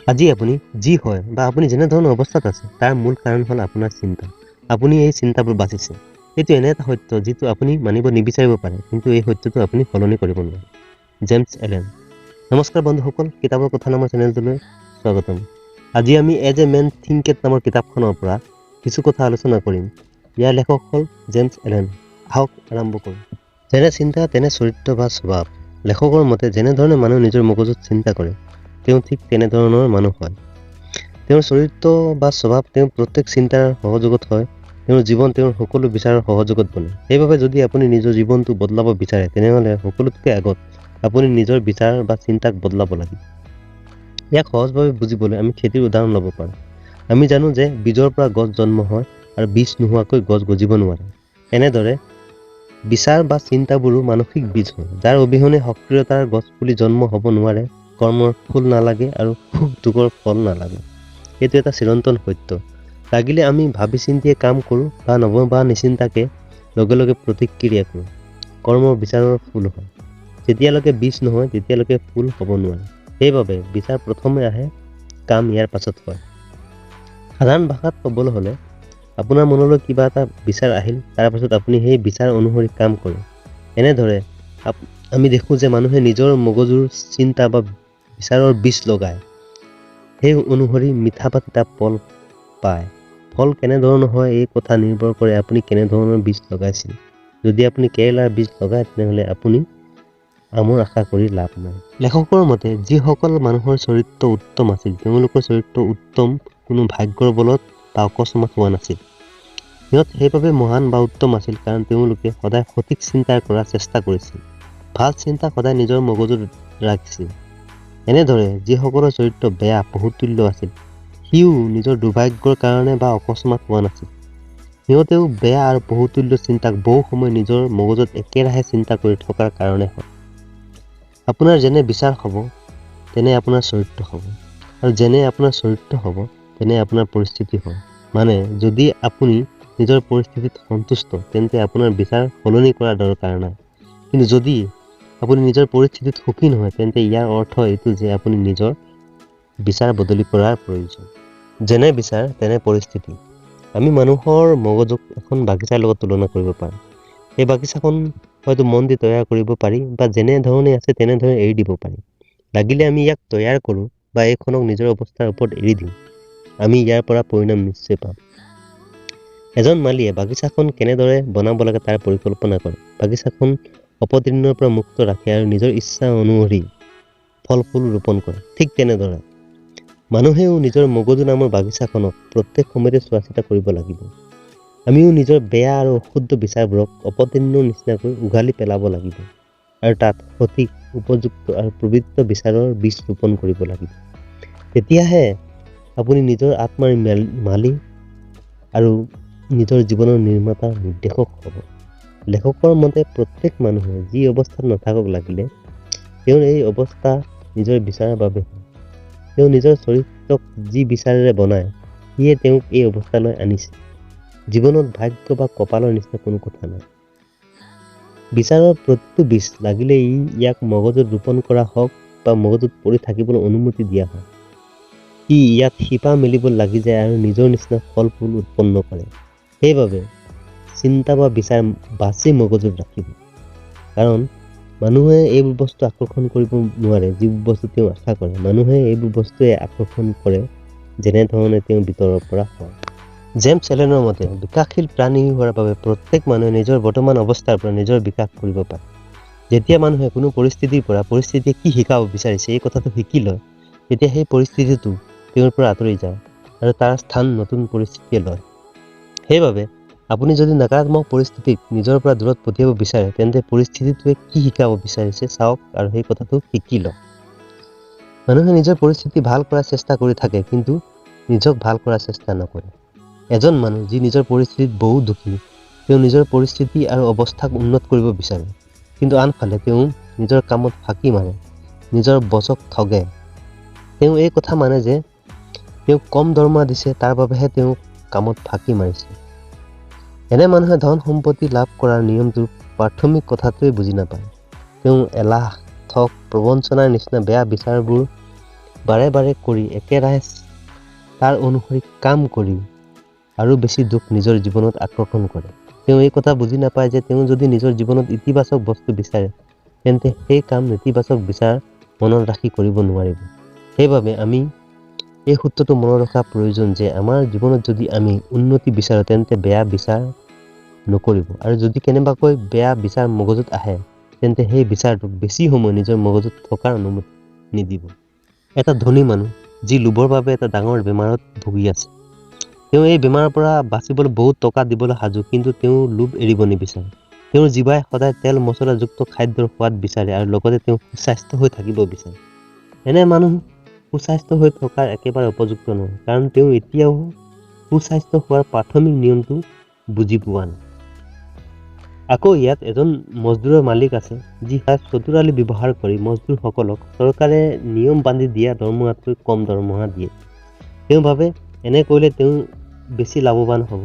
আজি আপুনি যি হয় বা আপুনি যেনে ধৰণৰ অৱস্থাত আছে তাৰ মূল কাৰণ হ'ল আপোনাৰ চিন্তা। আপুনি এই চিন্তাবোৰ বাচিছে। এইটো এনে এটা সত্য যিটো আপুনি মানিব নিবিচাৰিব পাৰে, কিন্তু এই সত্যটো আপুনি সলনি কৰিব নোৱাৰে। জেমছ এলেন। নমস্কাৰ বন্ধুসকল, কিতাপৰ কথা নামৰ চেনেলটোলৈ স্বাগতম। আজি আমি এজ এ মেন থিংকেট নামৰ কিতাপখনৰ পৰা কিছু কথা আলোচনা কৰিম। ইয়াৰ লেখক হ'ল জেমছ এলেন। আহক আৰম্ভ কৰোঁ। যেনে চিন্তা তেনে চৰিত্ৰ বা স্বভাৱ। লেখকৰ মতে যেনেধৰণে মানুহ নিজৰ মগজুত চিন্তা কৰে, তেওঁ ঠিক তেনেধৰণৰ মানুহ হয়। তেওঁৰ চৰিত্ৰ বা স্বভাৱ তেওঁৰ প্ৰত্যেক চিন্তাৰ সহযোগত হয়। তেওঁৰ জীৱন তেওঁৰ সকলো বিচাৰৰ সহযোগত বনে। সেইবাবে যদি আপুনি নিজৰ জীৱনটো বদলাব বিচাৰে, তেনেহ'লে সকলোতকৈ আগত আপুনি নিজৰ বিচাৰ বা চিন্তাক বদলাব লাগিব। ইয়াক সহজভাৱে বুজিবলৈ আমি খেতিৰ উদাহৰণ ল'ব পাৰোঁ। আমি জানো যে বীজৰ পৰা গছ জন্ম হয় আৰু বীজ নোহোৱাকৈ গছ গজিব নোৱাৰে। এনেদৰে বিচাৰ বা চিন্তাবোৰো মানসিক বীজ হয়, যাৰ অবিহনে সক্ৰিয়তাৰ গছপুলি জন্ম হ'ব নোৱাৰে, কৰ্মৰ ফুল নালাগে আৰু সুখ দুখৰ ফল নালাগে। এইটো এটা চিৰন্তন সত্য। লাগিলে আমি ভাবি চিন্তিয়ে কাম কৰোঁ বা নিচিন্তাকে লগে লগে প্ৰতিক্ৰিয়া কৰোঁ, কৰ্মৰ বিচাৰৰ ফুল হয়। যেতিয়ালৈকে বীজ নহয় তেতিয়ালৈকে ফুল হ'ব নোৱাৰে। সেইবাবে বিচাৰ প্ৰথমে আহে, কাম ইয়াৰ পাছত হয়। সাধাৰণ ভাষাত ক'বলৈ হ'লে আপোনাৰ মনলৈ কিবা এটা বিচাৰ আহিল, তাৰ পাছত আপুনি সেই বিচাৰ অনুসৰি কাম কৰে। এনেদৰে আমি দেখোঁ যে মানুহে নিজৰ মগজুৰ চিন্তা বা বিচাৰৰ বীজ লগায়। সেই অনুসৰি মিঠা বা তিতা ফল পায়। ফল কেনেধৰণৰ হয় এই কথা নিৰ্ভৰ কৰে আপুনি কেনেধৰণৰ বীজ লগাইছিল। যদি আপুনি কেৰেলাৰ বীজ লগায়, তেনেহ'লে আপুনি আমৰ আশা কৰি লাভ নাই। লেখকৰ মতে যিসকল মানুহৰ চৰিত্ৰ উত্তম আছিল, তেওঁলোকৰ চৰিত্ৰ উত্তম কোনো ভাগ্যৰ বলত বা অকস্মাত হোৱা নাছিল। সিহঁত সেইবাবে মহান বা উত্তম আছিল কাৰণ তেওঁলোকে সদায় সঠিক চিন্তা কৰাৰ চেষ্টা কৰিছিল। ভাল চিন্তা সদায় নিজৰ মগজুত ৰাখিছিল। এনেদৰে যিসকলৰ চৰিত্ৰ বেয়া বহুতুল্য আছিল, সিও নিজৰ দুৰ্ভাগ্যৰ কাৰণে বা অকস্মাত হোৱা নাছিল। সিহঁতেও বেয়া আৰু বহুতুল্য চিন্তাক বহু সময় নিজৰ মগজুত একেৰাহে চিন্তা কৰি থকাৰ কাৰণে হয়। আপোনাৰ যেনে বিচাৰ হ'ব, তেনে আপোনাৰ চৰিত্ৰ হ'ব, আৰু যেনে আপোনাৰ চৰিত্ৰ হ'ব, তেনে আপোনাৰ পৰিস্থিতি হয়। মানে যদি আপুনি নিজৰ পৰিস্থিতিত সন্তুষ্ট, তেন্তে আপোনাৰ বিচাৰ সলনি কৰাৰ দৰকাৰ নাই। কিন্তু যদি আপুনি নিজৰ পৰিস্থিতিত সুখী নহয়, তেন্তে ইয়াৰ অৰ্থ এইটো যে আপুনি নিজৰ বিচাৰ বদলি কৰাৰ প্ৰয়োজন। যেনে বিচাৰ তেনে পৰিস্থিতি। আমি মানুহৰ মগজুক এখন বাগিচাৰ লগত তুলনা কৰিব পাৰোঁ। এই বাগিচাখন হয়তো মন দি তৈয়াৰ কৰিব পাৰি বা যেনে ধৰণে আছে তেনেধৰণে এৰি দিব পাৰি। লাগিলে আমি ইয়াক তৈয়াৰ কৰোঁ বা এইখনক নিজৰ অৱস্থাৰ ওপৰত এৰি দিওঁ, আমি ইয়াৰ পৰা পৰিণাম নিশ্চয় পাম। এজন মালীয়ে বাগিচাখন কেনেদৰে বনাব লাগে তাৰ পৰিকল্পনা কৰে। বাগিচাখন অপতৃণৰ পৰা মুক্ত ৰাখে আৰু নিজৰ ইচ্ছা অনুসৰি ফল ফুল ৰোপণ কৰে। ঠিক তেনেদৰে মানুহেও নিজৰ মগজু নামৰ বাগিচাখনক প্ৰত্যেক সময়তে চোৱা চিতা কৰিব লাগিব। আমিও নিজৰ বেয়া আৰু অশুদ্ধ বিচাৰবোৰক অপতৃণৰ নিচিনাকৈ উঘালি পেলাব লাগিব আৰু তাত সঠিক, উপযুক্ত আৰু পবিত্ৰ বিচাৰৰ বীজ ৰোপণ কৰিব লাগিব। তেতিয়াহে আপুনি নিজৰ আত্মাৰ মালিক আৰু নিজৰ জীৱনৰ নিৰ্মাতা নিৰ্দেশক হ'ব। লেখকৰ মতে প্ৰত্যেক মানুহে যি অৱস্থাত নাথাকক লাগিলে, তেওঁৰ এই অৱস্থা নিজৰ বিচাৰৰ বাবে হয়। তেওঁ নিজৰ চৰিত্ৰক যি বিচাৰেৰে বনায়, সিয়ে তেওঁক এই অৱস্থালৈ আনিছে। জীৱনত ভাগ্য বা কপালৰ নিচিনা কোনো কথা নাই। বিচাৰৰ প্ৰতিটো বীজ লাগিলে ইয়াক মগজুত ৰোপণ কৰা হওক বা মগজুত পৰি থাকিবলৈ অনুমতি দিয়া হয়, ইয়াত শিপা মেলিব লাগি যায় আৰু নিজৰ নিচিনা ফল ফুল উৎপন্ন কৰে। সেইবাবে চিন্তা বা বিচাৰ বাছি মগজুত ৰাখিব। কাৰণ মানুহে এইবোৰ বস্তু আকৰ্ষণ কৰিব নোৱাৰে যিবোৰ বস্তু তেওঁ আশা কৰে। মানুহে এইবোৰ বস্তুৱে আকৰ্ষণ কৰে যেনেধৰণে তেওঁ ভিতৰৰ পৰা হয়। জেমছ এলেনৰ মতে বিকাশশীল প্ৰাণী হোৱাৰ বাবে প্ৰত্যেক মানুহে নিজৰ বৰ্তমান অৱস্থাৰ পৰা নিজৰ বিকাশ কৰিব পাৰে। যেতিয়া মানুহে কোনো পৰিস্থিতিৰ পৰা পৰিস্থিতিয়ে কি শিকাব বিচাৰিছে এই কথাটো শিকি লয়, তেতিয়া সেই পৰিস্থিতিটো তেওঁৰ পৰা আঁতৰি যায় আৰু তাৰ স্থান নতুন পৰিস্থিতিয়ে লয়। সেইবাবে আপুনি যদি নকাৰাত্মক পৰিস্থিতিক নিজৰ পৰা দূৰত পঠিয়াব বিচাৰে, তেন্তে পৰিস্থিতিটোৱে কি শিকাব বিচাৰিছে চাওক আৰু সেই কথাটো শিকি লওক। মানুহে নিজৰ পৰিস্থিতি ভাল কৰাৰ চেষ্টা কৰি থাকে, কিন্তু নিজক ভাল কৰাৰ চেষ্টা নকৰে। এজন মানুহ যি নিজৰ পৰিস্থিতিত বহু দুখী, তেওঁ নিজৰ পৰিস্থিতি আৰু অৱস্থাক উন্নত কৰিব বিচাৰে, কিন্তু আনফালে তেওঁ নিজৰ কামত ফাঁকি মাৰে, নিজৰ বছক ঠগে। তেওঁ এই কথা মানে যে তেওঁক কম দৰমহা দিছে, তাৰ বাবেহে তেওঁ কামত ফাঁকি মাৰিছে। এনে মানুহে ধন সম্পত্তি লাভ কৰাৰ নিয়মটোৰ প্ৰাথমিক কথাটোৱে বুজি নাপায়। তেওঁ এলাহ, ঠগ, প্ৰবঞ্চনাৰ নিচিনা বেয়া বিচাৰবোৰ বাৰে বাৰে কৰি একেৰাহে তাৰ অনুসৰি কাম কৰি আৰু বেছি দুখ নিজৰ জীৱনত আকৰ্ষণ কৰে। তেওঁ এই কথা বুজি নাপায় যে তেওঁ যদি নিজৰ জীৱনত ইতিবাচক বস্তু বিচাৰে তেন্তে সেই কাম নেতিবাচক বিচাৰ মনত ৰাখি কৰিব নোৱাৰিব। সেইবাবে আমি এই সূত্ৰটো মনত ৰখা প্ৰয়োজন যে আমাৰ জীৱনত যদি আমি উন্নতি বিচাৰোঁ তেন্তে বেয়া বিচাৰ নকৰিব, আৰু যদি কেনেবাকৈ বেয়া বিচাৰ মগজুত আহে তেন্তে সেই বিচাৰটোক বেছি সময় নিজৰ মগজুত থকাৰ অনুমতি নিদিব। এটা ধনী মানুহ যি লোভৰ বাবে এটা ডাঙৰ বেমাৰত ভুগি আছে। তেওঁ এই বেমাৰৰ পৰা বাচিবলৈ বহুত টকা দিবলৈ সাজু, কিন্তু তেওঁ লোভ এৰিব নিবিচাৰে। তেওঁৰ জিভাই সদায় তেল মছলাযুক্ত খাদ্যৰ সোৱাদ বিচাৰে আৰু লগতে তেওঁ সুস্বাস্থ্য হৈ থাকিব বিচাৰে। এনে মানুহ সুস্বাস্থ্য হৈ থকাৰ একেবাৰে উপযুক্ত নহয়, কাৰণ তেওঁ এতিয়াও সুস্বাস্থ্য হোৱাৰ প্ৰাথমিক নিয়মটো বুজি পোৱা নাই। আকৌ ইয়াত এজন মজদুৰৰ মালিক আছে যি চতুৰালি ব্যৱহাৰ কৰি মজদুৰসকলক চৰকাৰে নিয়ম বান্ধি দিয়া দৰমহাতকৈ কম দৰমহা দিয়ে। তেওঁ ভাবে এনে কৰিলে তেওঁ বেছি লাভৱান হ'ব।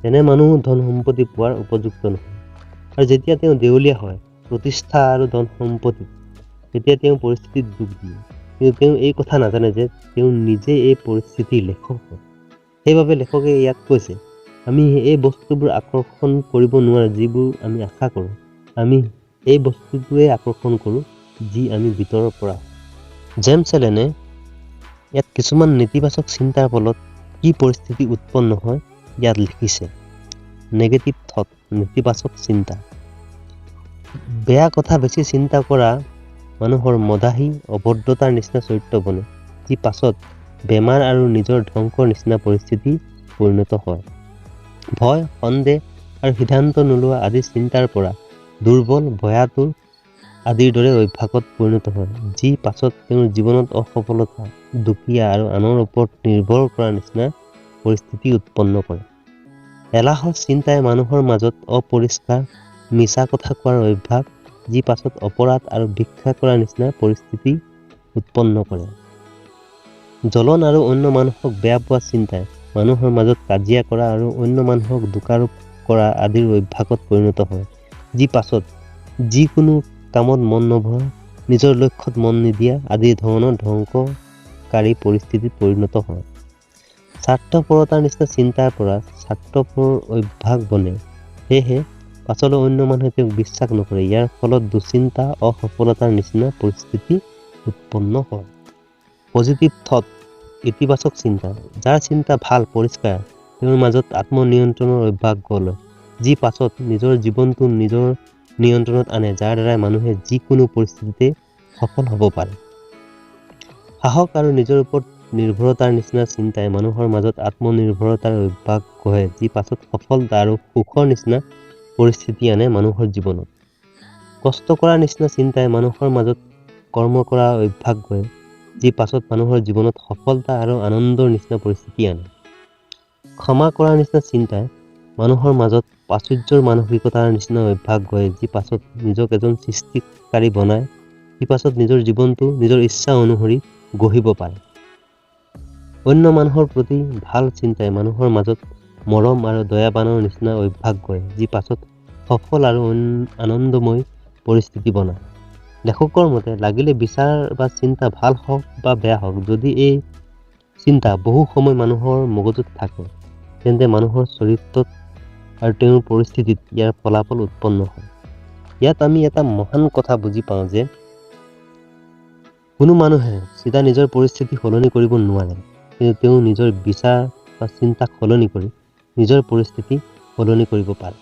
এনে মানুহ ধন সম্পত্তি পোৱাৰ উপযুক্ত নহয়, আৰু যেতিয়া তেওঁ দেউলীয়া হয় প্ৰতিষ্ঠা আৰু ধন সম্পত্তি, তেতিয়া তেওঁ পৰিস্থিতিত দুখ দিয়ে। কিন্তু তেওঁ এই কথা নাজানে যে তেওঁ নিজে এই পৰিস্থিতিৰ লেখক হয়। সেইবাবে লেখকে ইয়াত কৈছে, আমি এই বস্তুবোৰ আকৰ্ষণ কৰিব নোৱাৰোঁ যিবোৰ আমি আশা কৰোঁ, আমি এই বস্তুটোৱে আকৰ্ষণ কৰোঁ যি আমি ভিতৰৰ পৰা। জেমছ এলেনে ইয়াত কিছুমান নেতিবাচক চিন্তাৰ ফলত কি পৰিস্থিতি উৎপন্ন হয় ইয়াত লিখিছে। নেগেটিভ থট, নেতিবাচক চিন্তা। বেয়া কথা বেছি চিন্তা কৰা মানুহৰ মদাহী অভদ্ৰতাৰ নিচিনা চৰিত্ৰ বনে, যি পাছত বেমাৰ আৰু নিজৰ ধ্বংসৰ নিচিনা পৰিস্থিতি পৰিণত হয়। ভয়, সন্দেহ আৰু সিদ্ধান্ত নোলোৱা আদি চিন্তাৰ পৰা দুৰ্বল, ভয়াতুৰ আদিৰ দৰে অভ্যাসত পৰিণত হয়, যি পাছত তেওঁৰ জীৱনত অসফলতা, দুখীয়া আৰু আনৰ ওপৰত নিৰ্ভৰ কৰাৰ নিচিনা পৰিস্থিতি উৎপন্ন কৰে। এলাহৰ চিন্তাই মানুহৰ মাজত অপৰিষ্কাৰ, মিছা কথা কোৱাৰ অভ্যাস, যি পাছত অপৰাধ আৰু ভিক্ষা কৰাৰ নিচিনা পৰিস্থিতি উৎপন্ন কৰে। জ্বলন আৰু অন্য মানুহক বেয়া পোৱা চিন্তাই মানুহৰ মাজত কাজিয়া কৰা আৰু অন্য মানুহক দোষাৰোপ কৰা আদিৰ অভ্যাসত পৰিণত হয়, যি পাছত যিকোনো কামত মন নবহা, নিজৰ লক্ষ্যত মন নিদিয়া আদি ধৰণৰ ধ্বংসকাৰী পৰিস্থিতিত পৰিণত হয়। স্বাৰ্থপৰতাৰ নিচিনা চিন্তাৰ পৰা স্বাৰ্থপৰ অভ্যাস বনে, সেয়েহে পাছলৈ অন্য মানুহে তেওঁক বিশ্বাস নকৰে। ইয়াৰ ফলত দুশ্চিন্তা, অসফলতাৰ নিচিনা পৰিস্থিতি উৎপন্ন হয়। পজিটিভ থট, ইতিবাচক চিন্তা। যাৰ চিন্তা ভাল, পৰিষ্কাৰ, তেওঁৰ মাজত আত্মনিয়ন্ত্ৰণৰ অভ্যাস গঢ় লয়, যি পাছত নিজৰ জীৱনটো নিজৰ নিয়ন্ত্ৰণত আনে, যাৰ দ্বাৰা মানুহে যিকোনো পৰিস্থিতিতে সফল হ'ব পাৰে। সাহস আৰু নিজৰ ওপৰত নিৰ্ভৰতাৰ নিচিনা চিন্তাই মানুহৰ মাজত আত্মনিৰ্ভৰতাৰ অভ্যাস গঢ়ে, যি পাছত সফলতা আৰু সুখৰ নিচিনা পৰিস্থিতি আনে মানুহৰ জীৱনত। কষ্ট কৰাৰ নিচিনা চিন্তাই মানুহৰ মাজত কৰ্ম কৰাৰ অভ্যাস গঢ়ে, যি পাছত মানুহৰ জীৱনত সফলতা আৰু আনন্দৰ নিচিনা পৰিস্থিতি আনে। ক্ষমা কৰাৰ নিচিনা চিন্তাই মানুহৰ মাজত প্ৰাচুৰ্যৰ মানসিকতাৰ নিচিনা অভ্যাস গঢ়ে, যি পাছত নিজক এজন সৃষ্টিকাৰী বনায়, যি পাছত নিজৰ জীৱনটো নিজৰ ইচ্ছা অনুসৰি গঢ়িব পাৰে। অন্য মানুহৰ প্ৰতি ভাল চিন্তাই মানুহৰ মাজত মৰম আৰু দয়াবানৰ নিচিনা অভ্যাস গঢ়ে, যি পাছত সফল আৰু আনন্দময় পৰিস্থিতি বনায়। লেখকৰ মতে, লাগিলে বিচাৰ বা চিন্তা ভাল হওক বা বেয়া হওক, যদি এই চিন্তা বহু সময় মানুহৰ মগজুত থাকে তেন্তে মানুহৰ চৰিত্ৰত আৰু তেওঁৰ পৰিস্থিতিত ইয়াৰ ফলাফল উৎপন্ন হয়। ইয়াত আমি এটা মহান কথা বুজি পাওঁ যে কোনো মানুহে চিধা নিজৰ পৰিস্থিতি সলনি কৰিব নোৱাৰে, কিন্তু তেওঁ নিজৰ বিচাৰ বা চিন্তাক সলনি কৰি নিজৰ পৰিস্থিতি সলনি কৰিব পাৰে।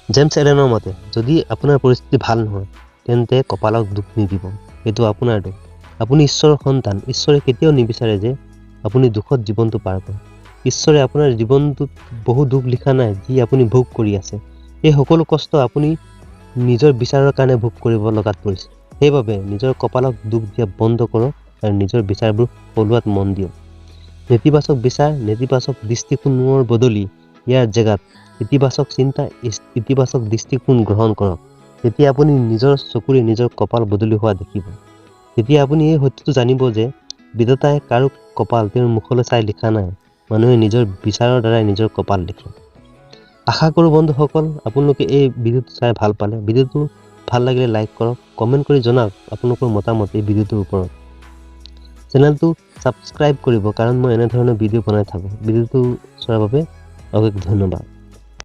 জেমছ এলেনৰ মতে, যদি আপোনাৰ পৰিস্থিতি ভাল নহয় তেন্তে কপালক দুখ নিদিব, এইটো আপোনাৰ দোষ। আপুনি ঈশ্বৰৰ সন্তান। ঈশ্বৰে কেতিয়াও নিবিচাৰে যে আপুনি দুখত জীৱনটো পাৰ কৰক। ঈশ্বৰে আপোনাৰ জীৱনটোত বহু দুখ লিখা নাই যি আপুনি ভোগ কৰি আছে। এই সকলো কষ্ট আপুনি নিজৰ বিচাৰৰ কাৰণে ভোগ কৰিব লগাত পৰিছে। সেইবাবে নিজৰ কপালক দুখ দিয়া বন্ধ কৰক আৰু নিজৰ বিচাৰবোৰ সলোৱাত মন দিয়ক। নেতিবাচক বিচাৰ, নেতিবাচক দৃষ্টিকোণৰ বদলি ইয়াৰ জেগাত ইতিবাচক চিন্তা, ইতিবাচক দৃষ্টিকোণ গ্ৰহণ কৰক। তেতিয়া আপুনি নিজৰ চকুৰে নিজৰ কপাল বদলি হোৱা দেখিব। তেতিয়া আপুনি এই সত্যটো জানিব যে বিধাতাই কাৰো কপাল তেওঁৰ মুখলৈ চাই লিখা নাই, মানুহে নিজৰ বিচাৰৰ দ্বাৰাই নিজৰ কপাল লিখে। আশা কৰোঁ বন্ধুসকল আপোনালোকে এই ভিডিঅ'টো চাই ভাল পালে। ভিডিঅ'টো ভাল লাগিলে লাইক কৰক, কমেণ্ট কৰি জনাওক আপোনালোকৰ মতামত এই ভিডিঅ'টোৰ ওপৰত। চেনেলটো ছাবস্ক্ৰাইব কৰিব কাৰণ মই এনেধৰণৰ ভিডিঅ' বনাই থাকোঁ। ভিডিঅ'টো চোৱাৰ বাবে অশেষ ধন্যবাদ।